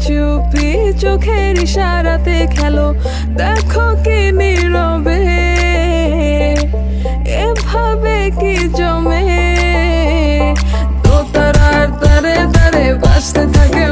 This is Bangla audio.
চুপি চোখের ইশারাতে খেলো, দেখো কি নীরবে এভাবে কি জমে। দোতারার তারে তারে বাজতে থাকে